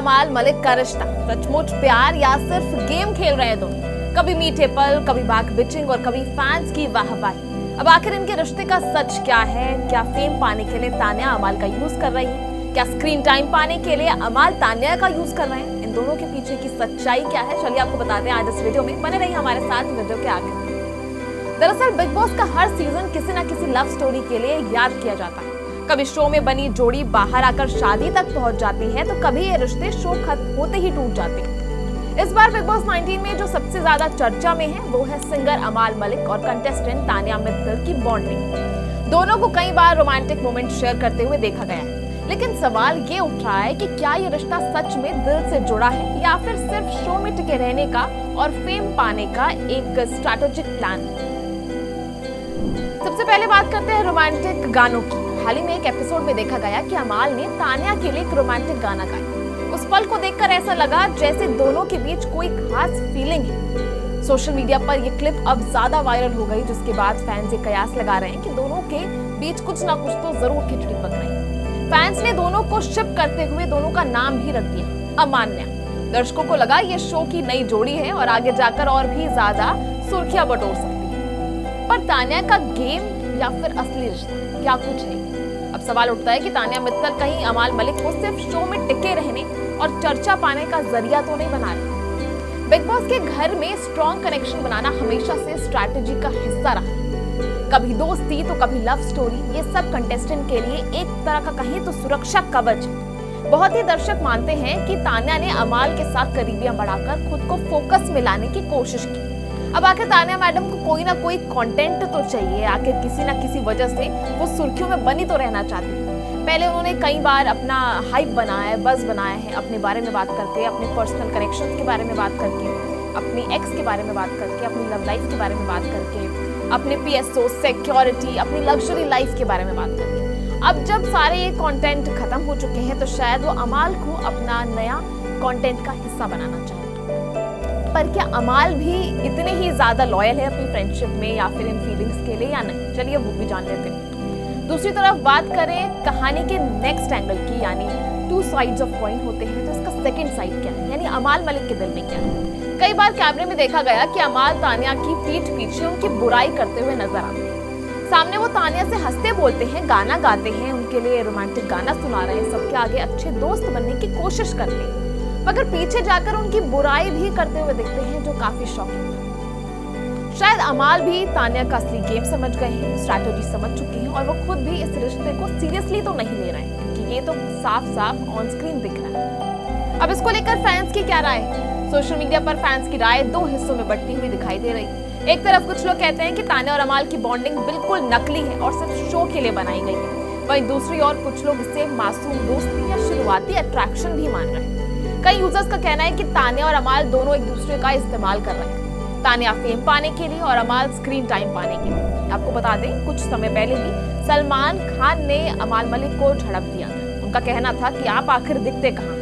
अमाल मलिक का रिश्ता सचमुच प्यार या सिर्फ गेम खेल रहे हैं दोनों? कभी मीठे पल, कभी बैक बिचिंग और कभी फैंस की वाहवाही। अब आखिर इनके रिश्ते का सच क्या है? क्या फेम पाने के लिए तान्या अमाल का यूज कर रही है? क्या स्क्रीन टाइम पाने के लिए अमाल तान्या का यूज कर रहे हैं? इन दोनों के पीछे की सच्चाई क्या है, चलिए आपको बताते हैं आज इस वीडियो में। बने रहिए हमारे साथ वीडियो के आगे। दरअसल बिग बॉस का हर सीजन किसी न किसी लव स्टोरी के लिए याद किया जाता है। कभी शो में बनी जोड़ी बाहर आकर शादी तक पहुंच जाती है, तो कभी ये रिश्ते शो खत्म होते ही टूट जाते हैं। इस बार बिग बॉस 19 में जो सबसे ज्यादा चर्चा में है वो है सिंगर अमाल मलिक और कंटेस्टेंट तान्या मित्तल की बॉन्डिंग। दोनों को कई बार रोमांटिक मोमेंट शेयर करते हुए देखा गया है, लेकिन सवाल ये उठ रहा है कि क्या ये रिश्ता सच में दिल से जुड़ा है या फिर सिर्फ शो में टिके रहने का और फेम पाने का एक स्ट्रैटेजिक प्लान है। सबसे पहले बात करते हैं रोमांटिक गानों की। हाल ही में एक एपिसोड में देखा गया कि अमाल ने तान्या के लिए एक रोमांटिक गाना गाया। उस पल को देखकर ऐसा लगा जैसे दोनों के बीच कोई खास फीलिंग है। सोशल मीडिया पर ये क्लिप अब ज्यादा वायरल हो गई, जिसके बाद फैंस ये कयास लगा रहे हैं कि दोनों के बीच कुछ ना कुछ तो जरूर खिचड़ी पक रही है। फैंस ने दोनों को शिप करते हुए दोनों का नाम भी रख दिया, अमान्या। दर्शकों को लगा ये शो की नई जोड़ी है और आगे जाकर और भी ज्यादा सुर्खियां बटोर सकती है। पर तान्या का गेम या फिर असली रिश्ता क्या कुछ है? अब सवाल उठता है कि तान्या मित्तल कहीं अमाल मलिक को सिर्फ शो में टिके रहने और चर्चा पाने का जरिया तो नहीं बना रही। बिग बॉस के घर में स्ट्रॉन्ग कनेक्शन बनाना हमेशा से स्ट्रैटेजी का हिस्सा रहा है। कभी दोस्ती तो कभी लव स्टोरी, ये सब कंटेस्टेंट के लिए एक तरह का कहीं तो सुरक्षा कवच है। बहुत ही दर्शक मानते हैं कि तान्या ने अमाल के साथ करीबियां बढ़ाकर खुद को फोकस में लाने की कोशिश की। अब आखिर तान्या मैडम को कोई ना कोई कंटेंट तो चाहिए, आखिर किसी ना किसी वजह से वो सुर्खियों में बनी तो रहना चाहती है। पहले उन्होंने कई बार अपना हाइप बनाया है, बज़ बनाया है, अपने बारे में बात करके, अपने पर्सनल कनेक्शंस के बारे में बात करके, अपनी एक्स के बारे में बात करके, अपनी लव लाइफ के बारे में बात करके, अपने PSO, सिक्योरिटी, अपनी लग्जरी लाइफ के बारे में बात करके। अब जब सारे ये कंटेंट खत्म हो चुके हैं तो शायद वो अमाल को अपना नया कंटेंट का हिस्सा बनाना चाहे। पर क्या अमाल भी इतने ही ज्यादा लॉयल है अपनी फ्रेंडशिप में या फिर इन फीलिंग्स के लिए या नहीं? चलिए वो भी जान लेते हैं। दूसरी तरफ बात करें कहानी के नेक्स्ट एंगल की, यानी टू साइड्स ऑफ कॉइन होते हैं, तो इसका सेकंड साइड क्या है, यानी अमाल मलिक के दिल में क्या है? कई बार कैमरे में देखा गया कि अमाल तान्या की पीठ पीछे उनकी बुराई करते हुए नजर आते हैं। सामने वो तान्या से हंसते बोलते हैं, गाना गाते हैं, उनके लिए रोमांटिक गाना सुना रहे हैं, सबके आगे अच्छे दोस्त बनने की कोशिश करते हैं, मगर पीछे जाकर उनकी बुराई भी करते हुए दिखते हैं, जो काफी शॉकिंग है। शायद अमाल भी तान्या का असली गेम समझ गए हैं, स्ट्रैटेजी समझ चुके हैं और वो खुद भी इस रिश्ते को सीरियसली तो नहीं ले रहे हैं, क्योंकि ये तो साफ साफ ऑन स्क्रीन दिख रहा है। अब इसको लेकर फैंस की क्या राय है? सोशल मीडिया पर फैंस की राय दो हिस्सों में बंटी हुई दिखाई दे रही है। एक तरफ कुछ लोग कहते हैं कि तान्या और अमाल की बॉन्डिंग बिल्कुल नकली है और सिर्फ शो के लिए बनाई गई है। वहीं दूसरी ओर कुछ लोग इसे मासूम दोस्ती या शुरुआती अट्रैक्शन भी मान रहे हैं। कई यूजर्स का कहना है कि तान्या और अमाल दोनों एक दूसरे का इस्तेमाल कर रहे हैं, तान्या फेम पाने के लिए और अमाल स्क्रीन टाइम पाने के लिए। आपको बता दें कुछ समय पहले ही सलमान खान ने अमाल मलिक को झड़प दिया था। उनका कहना था कि आप आखिर दिखते कहाँ,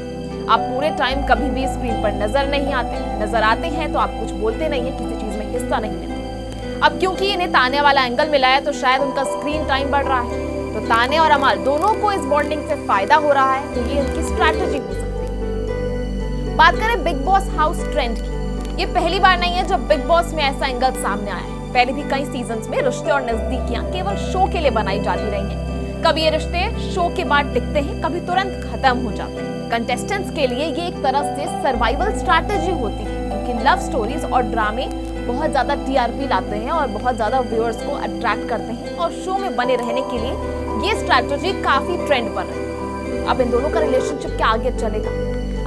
आप पूरे टाइम कभी भी स्क्रीन पर नजर नहीं आते, नजर आते हैं तो आप कुछ बोलते नहीं है, किसी चीज में हिस्सा नहीं लेते। अब क्योंकि इन्हें तान्या वाला एंगल मिला है तो शायद उनका स्क्रीन टाइम बढ़ रहा है, तो तान्या और अमाल दोनों को इस बॉन्डिंग से फायदा हो रहा है, तो ये उनकी स्ट्रैटेजी हो सकती है। बात करें बिग बॉस हाउस ट्रेंड की, ये पहली बार नहीं है जब बिग बॉस में ऐसा एंगल सामने आया है। पहले भी कई सीजन्स में रिश्ते और नजदीकियां केवल शो के लिए बनाई जाती रही हैं। कभी ये रिश्ते शो के बाद टिकते हैं, कभी तुरंत खत्म हो जाते हैं। कंटेस्टेंट्स के लिए ये एक तरह से सर्वाइवल स्ट्रैटेजी होती है, क्योंकि लव स्टोरीज और ड्रामे बहुत ज्यादा TRP लाते हैं और बहुत ज्यादा व्यूअर्स को अट्रैक्ट करते हैं, और शो में बने रहने के लिए ये स्ट्रैटेजी काफी ट्रेंड पर है। अब इन दोनों का रिलेशनशिप क्या आगे चलेगा?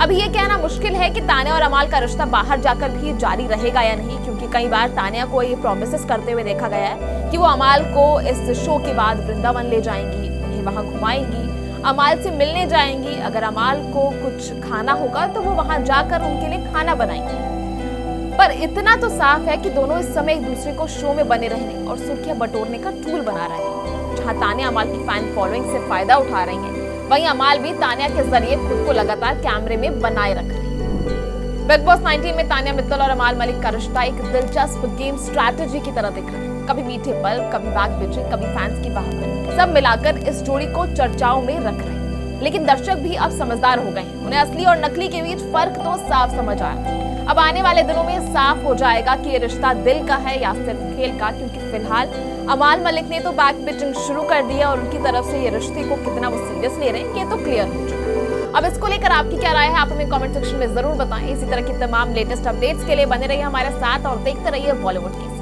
अभी ये कहना मुश्किल है कि तान्या और अमाल का रिश्ता बाहर जाकर भी जारी रहेगा या नहीं, क्योंकि कई बार तान्या को ये प्रॉमिसेस करते हुए देखा गया है कि वो अमाल को इस शो के बाद वृंदावन ले जाएंगी, उन्हें वहां घुमाएंगी, अमाल से मिलने जाएंगी, अगर अमाल को कुछ खाना होगा तो वो वहां जाकर उनके लिए खाना बनाएंगी। पर इतना तो साफ है कि दोनों इस समय एक दूसरे को शो में बने रहने और सुर्खियां बटोरने का टूल बना रहे हैं। जहां तान्या अमाल की फैन फॉलोइंग से फायदा उठा रही है, वहीं अमाल भी तान्या के जरिए खुद को लगातार कैमरे में बनाए रख रही है। बिग बॉस 19 में तान्या मित्तल और अमाल मलिक का रिश्ता एक दिलचस्प गेम स्ट्रैटेजी की तरह दिख रहा है। कभी मीठे पल, कभी बैक बिचिंग, कभी फैंस की वाहवाही, सब मिलाकर इस जोड़ी को चर्चाओं में रख रहे हैं। लेकिन दर्शक भी अब समझदार हो गए हैं। उन्हें असली और नकली के बीच फर्क तो साफ समझ आया। अब आने वाले दिनों में साफ हो जाएगा कि ये रिश्ता दिल का है या सिर्फ खेल का, क्योंकि फिलहाल अमाल मलिक ने तो बैक बिचिंग शुरू कर दी है और उनकी तरफ से ये रिश्ते को कितना वो सीरियस ले रहे हैं ये तो क्लियर हो चुका है। अब इसको लेकर आपकी क्या राय है, आप हमें कमेंट सेक्शन में जरूर बताएं। इसी तरह की तमाम लेटेस्ट अपडेट्स के लिए बने रहिए हमारे साथ और देखते रहिए बॉलीवुड की।